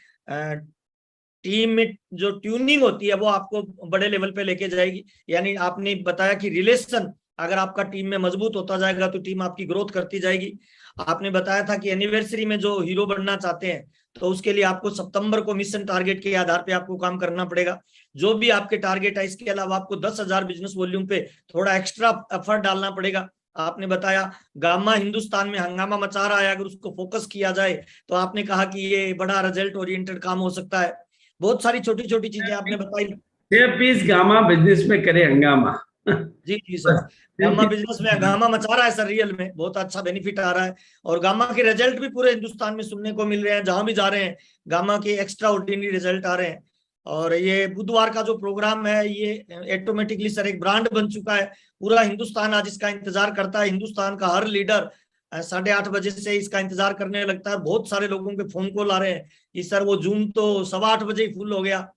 टीम में जो ट्यूनिंग होती है वो आपको बड़े लेवल पे लेके जाएगी। यानी आपने बताया कि रिलेशन अगर आपका टीम में मजबूत होता जाएगा तो टीम आपकी ग्रोथ करती जाएगी। आपने बताया था कि एनिवर्सरी में जो हीरो बनना चाहते हैं तो उसके लिए आपको सितंबर को मिशन टारगेट के आधार पे आपको काम करना पड़ेगा। जो भी आपके टारगेट है, इसके अलावा आपको 10,000 बिजनेस वॉल्यूम पे थोड़ा एक्स्ट्रा एफर्ट डालना पड़ेगा। आपने बताया गामा हिंदुस्तान में हंगामा मचा रहा है, अगर उसको फोकस किया जाए तो आपने कहा कि ये बड़ा रिजल्ट ओरिएंटेड काम हो सकता है। बहुत सारी छोटी छोटी चीजें आपने बताई। 6 पीस गामा बिजनेस में करे हंगामा। जी जी सर, गामा बिजनेस में हंगामा मचा रहा है सर, रियल में बहुत अच्छा बेनिफिट आ रहा है। और गामा के रिजल्ट भी पूरे हिंदुस्तान में सुनने को मिल रहे हैं, जहां भी जा रहे हैं गामा के एक्स्ट्रा ऑर्डिनरी रिजल्ट आ रहे हैं। और ये बुधवार का जो प्रोग्राम है ये ऑटोमेटिकली सर एक ब्रांड बन चुका है। पूरा हिंदुस्तान आज इसका इंतजार करता है। हिंदुस्तान का हर लीडर 8:30 बजे से इसका इंतजार करने लगता है। बहुत सारे लोगों के फोन कॉल आ रहे हैं कि सर वो जूम तो 8:15 बजे ही फुल हो गया।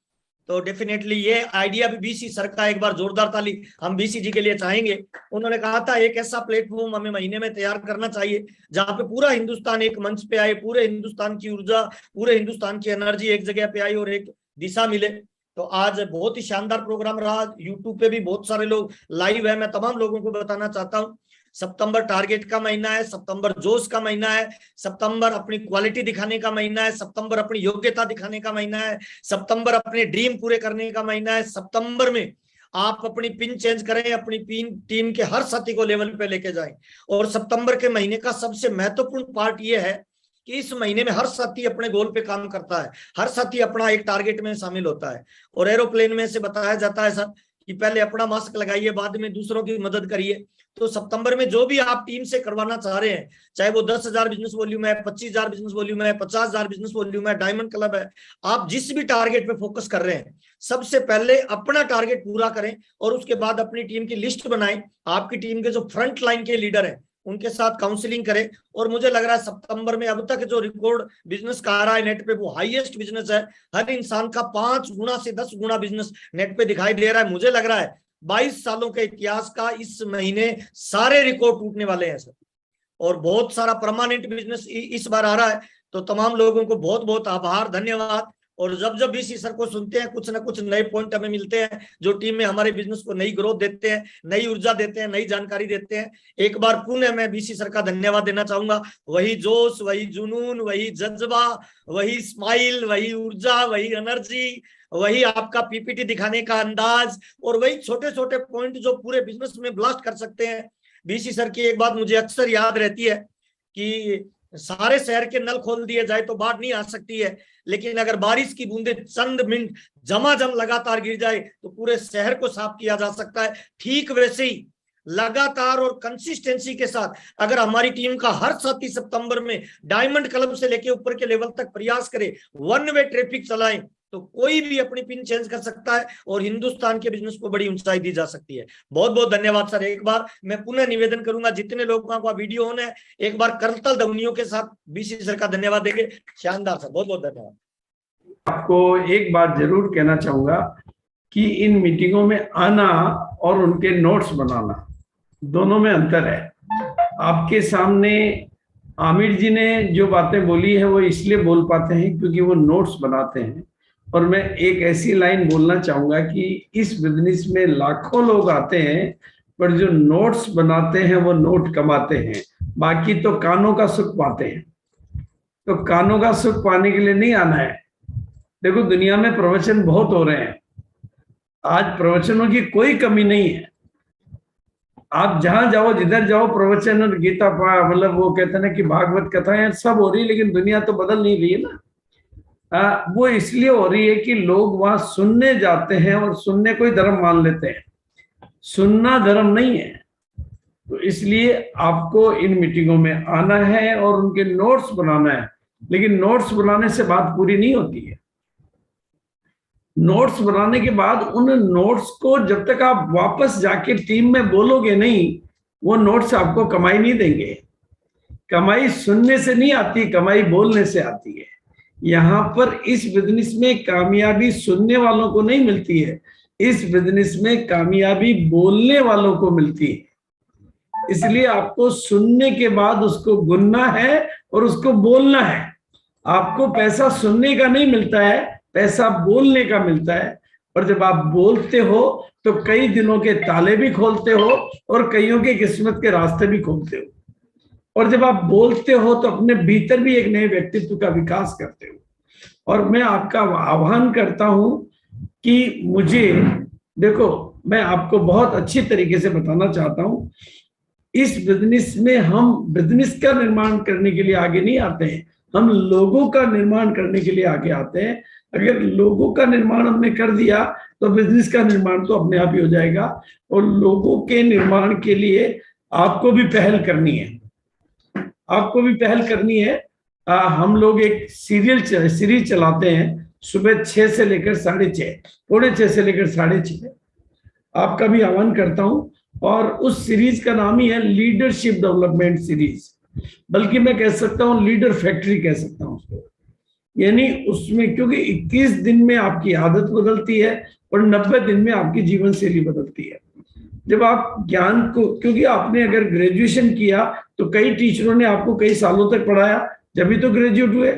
तो डेफिनेटली ये आइडिया भी बीसी सर का, एक बार जोरदार ताली हम बीसी जी के लिए चाहेंगे। उन्होंने कहा था एक ऐसा प्लेटफॉर्म हमें महीने में तैयार करना चाहिए जहां पे पूरा हिंदुस्तान एक मंच पे आए, पूरे हिंदुस्तान की ऊर्जा, पूरे हिंदुस्तान की एनर्जी एक जगह पे आई और एक दिशा मिले। तो आज बहुत ही शानदार प्रोग्राम रहा। यूट्यूब पे भी बहुत सारे लोग लाइव है। मैं तमाम लोगों को बताना चाहता हूँ, सितंबर टारगेट का महीना है, सितंबर जोश का महीना है, सितंबर अपनी क्वालिटी दिखाने का महीना है, सितंबर अपनी योग्यता दिखाने का महीना है, सितंबर अपने ड्रीम पूरे करने का महीना है। सितंबर में आप अपनी पिन चेंज करें, अपनी पिन टीम के हर साथी को लेवल पे लेके जाएं। और सितंबर के महीने का सबसे महत्वपूर्ण पार्ट ये है कि इस महीने में हर साथी अपने गोल पे काम करता है, हर साथी अपना एक टारगेट में शामिल होता है। और एरोप्लेन में से बताया जाता है सर कि पहले अपना मास्क लगाइए, बाद में दूसरों की मदद करिए। तो सितंबर में जो भी आप टीम से करवाना चाह रहे हैं, चाहे वो 10,000 बिजनेस वॉल्यूम है, 25,000 बिजनेस वॉल्यूम है, 50,000 बिजनेस वॉल्यूम है, डायमंड क्लब है, आप जिस भी टारगेट पे फोकस कर रहे हैं, सबसे पहले अपना टारगेट पूरा करें और उसके बाद अपनी टीम की लिस्ट बनाएं। आपकी टीम के जो फ्रंट लाइन के लीडर हैं उनके साथ काउंसलिंग करें। और मुझे लग रहा है सितंबर में अब तक जो रिकॉर्ड बिजनेस का आ रहा है नेट पे, वो हाईएस्ट बिजनेस है। हर इंसान का 5 गुना से 10 गुना बिजनेस नेट पे दिखाई दे रहा है। मुझे लग रहा है 22 सालों के इतिहास का इस महीने सारे रिकॉर्ड टूटने वाले हैं सर। और बहुत सारा परमानेंट बिजनेस इस बार आ रहा है। तो तमाम लोगों को बहुत बहुत आभार, धन्यवाद। और जब जब बीसी सर को सुनते हैं, कुछ ना कुछ नए पॉइंट हमें मिलते हैं जो टीम में हमारे बिजनेस को नई ग्रोथ देते हैं, नई ऊर्जा देते हैं, नई जानकारी देते हैं। एक बार पुनः मैं बीसी सर का धन्यवाद देना चाहूंगा। वही जोश, वही जुनून, वही जज्बा, वही स्माइल, वही ऊर्जा, वही एनर्जी, वही आपका पीपीटी दिखाने का अंदाज और वही छोटे छोटे पॉइंट जो पूरे बिजनेस में ब्लास्ट कर सकते हैं। बीसी सर की एक बात मुझे अक्सर याद रहती है कि सारे शहर के नल खोल दिए जाए तो बाढ़ नहीं आ सकती है, लेकिन अगर बारिश की बूंदे चंद मिनट झमाझम लगातार गिर जाए तो पूरे शहर को साफ किया जा सकता है। ठीक वैसे ही लगातार और कंसिस्टेंसी के साथ अगर हमारी टीम का हर साथी सितंबर में डायमंड क्लब से लेके ऊपर के लेवल तक प्रयास करे, वन वे ट्रैफिक चलाएं, तो कोई भी अपनी पिन चेंज कर सकता है और हिंदुस्तान के बिजनेस को बड़ी ऊंचाई दी जा सकती है। बहुत बहुत धन्यवाद सर। एक बार मैं पुनः निवेदन करूंगा, जितने लोगों का वीडियो होना है एक बार करतल ध्वनियों के साथ बीसी सर का धन्यवाद देंगे। शानदार सर, बहुत बहुत धन्यवाद। आपको एक बात जरूर कहना चाहूंगा कि इन मीटिंगों में आना और उनके नोट्स बनाना दोनों में अंतर है। आपके सामने आमिर जी ने जो बातें बोली है वो इसलिए बोल पाते हैं क्योंकि वो नोट्स बनाते हैं। और मैं एक ऐसी लाइन बोलना चाहूंगा कि इस बिजनेस में लाखों लोग आते हैं, पर जो नोट्स बनाते हैं वो नोट कमाते हैं, बाकी तो कानों का सुख पाते हैं। तो कानों का सुख पाने के लिए नहीं आना है। देखो दुनिया में प्रवचन बहुत हो रहे हैं, आज प्रवचनों की कोई कमी नहीं है। आप जहां जाओ, जिधर जाओ, प्रवचन और गीता मतलब वो कहते हैं ना कि भागवत कथाएं सब हो रही, लेकिन दुनिया तो बदल नहीं रही है ना। वो इसलिए हो रही है कि लोग वहां सुनने जाते हैं और सुनने को ही धर्म मान लेते हैं। सुनना धर्म नहीं है। तो इसलिए आपको इन मीटिंगों में आना है और उनके नोट्स बनाना है। लेकिन नोट्स बनाने से बात पूरी नहीं होती है। नोट्स बनाने के बाद उन नोट्स को जब तक आप वापस जाके टीम में बोलोगे नहीं, वो नोट्स आपको कमाई नहीं देंगे। कमाई सुनने से नहीं आती, कमाई बोलने से आती है। यहाँ पर इस बिजनेस में कामयाबी सुनने वालों को नहीं मिलती है, इस बिजनेस में कामयाबी बोलने वालों को मिलती है। इसलिए आपको सुनने के बाद उसको गुनना है और उसको बोलना है। आपको पैसा सुनने का नहीं मिलता है, पैसा बोलने का मिलता है। और जब आप बोलते हो तो कई दिनों के ताले भी खोलते हो और कईयों के किस्मत के रास्ते भी खोलते हो। और जब आप बोलते हो तो अपने भीतर भी एक नए व्यक्तित्व का विकास करते हो। और मैं आपका आह्वान करता हूं कि मुझे देखो, मैं आपको बहुत अच्छी तरीके से बताना चाहता हूं, इस बिजनेस में हम बिजनेस का निर्माण करने के लिए आगे नहीं आते हैं, हम लोगों का निर्माण करने के लिए आगे आते हैं। अगर लोगों का निर्माण हमने कर दिया तो बिजनेस का निर्माण तो अपने आप ही हो जाएगा। और लोगों के निर्माण के लिए आपको भी पहल करनी है, आपको भी पहल करनी है। हम लोग एक सीरीज चलाते हैं सुबह 6 से लेकर 6:30, 6:45 से लेकर 6:30। आपका भी आह्वान करता हूं। और उस सीरीज का नाम ही है लीडरशिप डेवलपमेंट सीरीज। बल्कि मैं कह सकता हूँ लीडर फैक्ट्री कह सकता हूँ उसको। यानी उसमें क्योंकि 21 दिन में आपकी आदत बदलती है और 90 दिन में आपकी जीवन शैली बदलती है। जब आप ज्ञान को, क्योंकि आपने अगर ग्रेजुएशन किया तो कई टीचरों ने आपको कई सालों तक पढ़ाया, जब भी तो ग्रेजुएट हुए।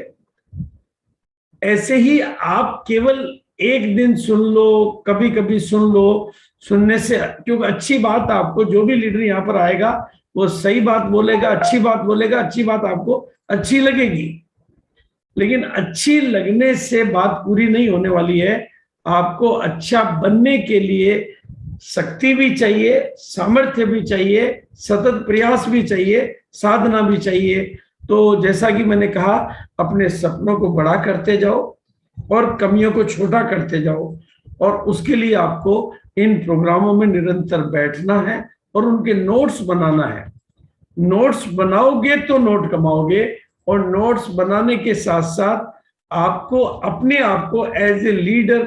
ऐसे ही आप केवल एक दिन सुन लो, कभी कभी सुन लो, सुनने से, क्योंकि अच्छी बात आपको, जो भी लीडर यहाँ पर आएगा वो सही बात बोलेगा, अच्छी बात बोलेगा, अच्छी बात आपको अच्छी लगेगी, लेकिन अच्छी लगने से बात पूरी नहीं होने वाली है। आपको अच्छा बनने के लिए शक्ति भी चाहिए, सामर्थ्य भी चाहिए, सतत प्रयास भी चाहिए, साधना भी चाहिए। तो जैसा कि मैंने कहा, अपने सपनों को बड़ा करते जाओ और कमियों को छोटा करते जाओ, और उसके लिए आपको इन प्रोग्रामों में निरंतर बैठना है और उनके नोट्स बनाना है। नोट्स बनाओगे तो नोट कमाओगे, और नोट्स बनाने के साथ साथ आपको अपने आप को एज ए लीडर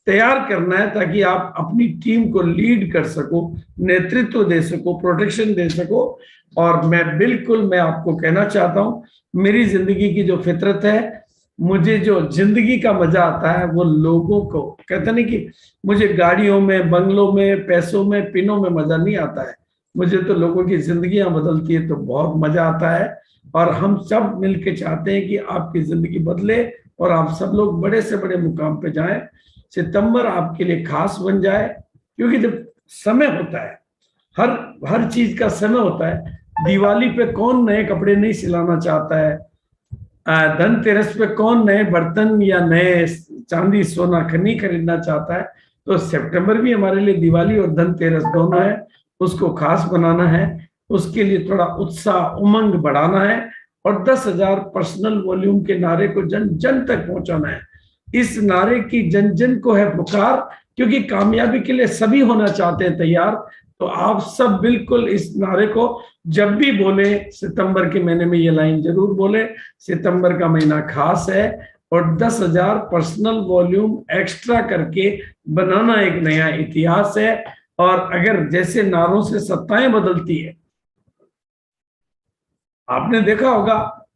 तैयार करना है, ताकि आप अपनी टीम को लीड कर सको, नेतृत्व दे सको, प्रोटेक्शन दे सको। और मैं आपको कहना चाहता हूं, मेरी जिंदगी की जो फितरत है, मुझे जो जिंदगी का मजा आता है वो लोगों को, कहते नहीं कि मुझे गाड़ियों में, बंगलों में, पैसों में, पिनों में मजा नहीं आता है, मुझे तो लोगों की जिंदगियां बदलती है तो बहुत मजा आता है। और हम सब मिलकर चाहते हैं कि आपकी जिंदगी बदले और आप सब लोग बड़े से बड़े मुकाम पे जाएं। सितंबर आपके लिए खास बन जाए, क्योंकि जब समय होता है, हर चीज का समय होता है। दिवाली पे कौन नए कपड़े नहीं सिलाना चाहता है, धनतेरस पे कौन नए बर्तन या नए चांदी सोना नहीं खरीदना चाहता है। तो सितंबर भी हमारे लिए दिवाली और धनतेरस दोनों है, उसको खास बनाना है, उसके लिए थोड़ा उत्साह उमंग बढ़ाना है, और 10,000 पर्सनल वॉल्यूम के नारे को जन जन तक पहुंचाना है। इस नारे की जन जन को है पुकार, क्योंकि कामयाबी के लिए सभी होना चाहते हैं तैयार। तो आप सब बिल्कुल इस नारे को जब भी बोले, सितंबर के महीने में ये लाइन जरूर बोले, सितंबर का महीना खास है और 10,000 पर्सनल वॉल्यूम एक्स्ट्रा करके बनाना एक नया इतिहास है। और अगर जैसे नारों से सत्ताएं बदलती है, आपने देखा होगा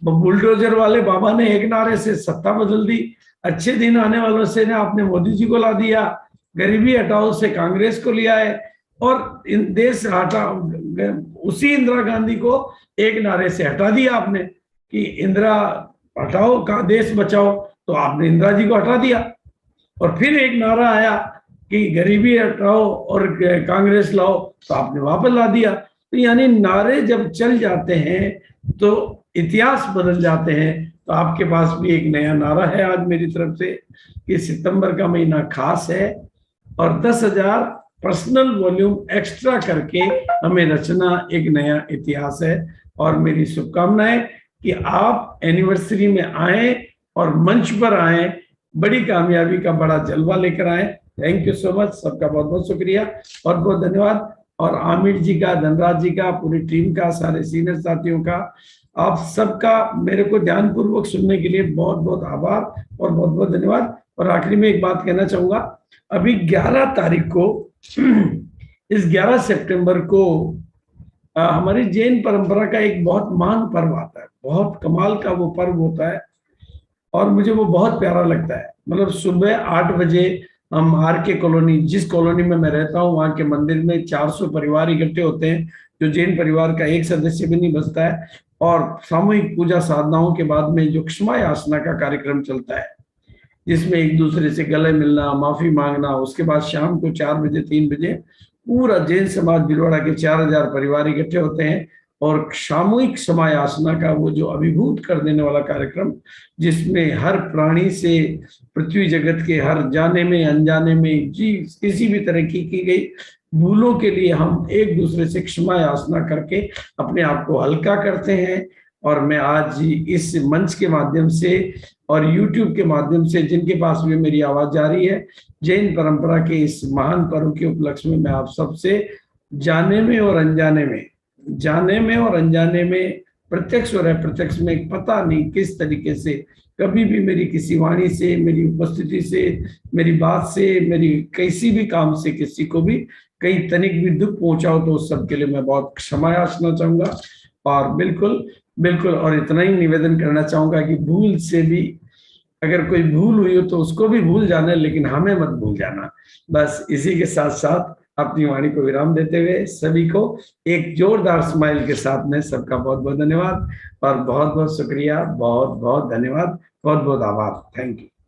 बुलडोजर वाले बाबा ने एक नारे से सत्ता बदल दी, अच्छे दिन आने वालों से ने आपने मोदी जी को ला दिया, गरीबी हटाओ से कांग्रेस को लिया है, और इन देश हटाओ, उसी इंदिरा गांधी को एक नारे से हटा दिया आपने कि इंदिरा हटाओ का देश बचाओ, तो आपने इंदिरा जी को हटा दिया। और फिर एक नारा आया कि गरीबी हटाओ और कांग्रेस लाओ, तो आपने वापस ला दिया। तो यानी नारे जब चल जाते हैं तो इतिहास बदल जाते हैं। तो आपके पास भी एक नया नारा है आज मेरी तरफ से कि सितंबर का महीना खास है और 10,000 पर्सनल वॉल्यूम एक्स्ट्रा करके हमें रचना एक नया इतिहास है। और मेरी शुभकामनाएं कि आप एनिवर्सरी में आए और मंच पर आए, बड़ी कामयाबी का बड़ा जलवा लेकर आए। थैंक यू सो मच, सबका बहुत बहुत शुक्रिया, बहुत बहुत धन्यवाद। और आमिर जी का, धनराज जी का, पूरी टीम का, सारे सीनियर साथियों का, आप सबका मेरे को ध्यानपूर्वक सुनने के लिए बहुत बहुत आभार और बहुत बहुत धन्यवाद। और आखिरी में एक बात कहना चाहूंगा, अभी 11 तारीख को इस 11 सितंबर को हमारी जैन परंपरा का एक बहुत महान पर्व आता है, बहुत कमाल का वो पर्व होता है और मुझे वो बहुत प्यारा लगता है। मतलब सुबह 8 बजे हम आर.के. कॉलोनी, जिस कॉलोनी में मैं रहता हूँ, वहाँ के मंदिर में 400 परिवार इकट्ठे होते हैं, जो जैन परिवार का एक सदस्य भी नहीं बचता है। और सामूहिक पूजा साधनाओं के बाद में जो क्षमा याचना का कार्यक्रम चलता है, जिसमें एक दूसरे से गले मिलना, माफी मांगना, उसके बाद शाम को 4 बजे 3 बजे पूरा जैन समाज भिलवाड़ा के 4,000 परिवार इकट्ठे होते हैं और सामूहिक क्षमा याचना का वो जो अभिभूत कर देने वाला कार्यक्रम, जिसमें हर प्राणी से पृथ्वी जगत के हर जाने में अनजाने में जी किसी भी तरह की गई भूलों के लिए हम एक दूसरे से क्षमा याचना करके अपने आप को हल्का करते हैं। और मैं आज इस मंच के माध्यम से और YouTube के माध्यम से, जिनके पास भी मेरी आवाज जा रही है, जैन परंपरा के इस महान पर्व के उपलक्ष्य में मैं आप सबसे जाने में और अनजाने में, प्रत्यक्ष और अप्रत्यक्ष में, पता नहीं किस तरीके से कभी भी मेरी किसी वाणी से, मेरी उपस्थिति से, मेरी बात से, मेरी किसी भी काम से किसी को भी कहीं तनिक भी दुख पहुंचाओ तो उस सब के लिए मैं बहुत क्षमा याचना चाहूंगा। और बिल्कुल बिल्कुल, और इतना ही निवेदन करना चाहूंगा कि भूल से भी अगर कोई भूल हुई हो तो उसको भी भूल जाना, लेकिन हमें मत भूल जाना। बस इसी के साथ साथ अपनी वाणी को विराम देते हुए सभी को एक जोरदार स्माइल के साथ में सबका बहुत बहुत धन्यवाद और बहुत बहुत शुक्रिया, बहुत बहुत धन्यवाद, बहुत बहुत आभार। Thank you.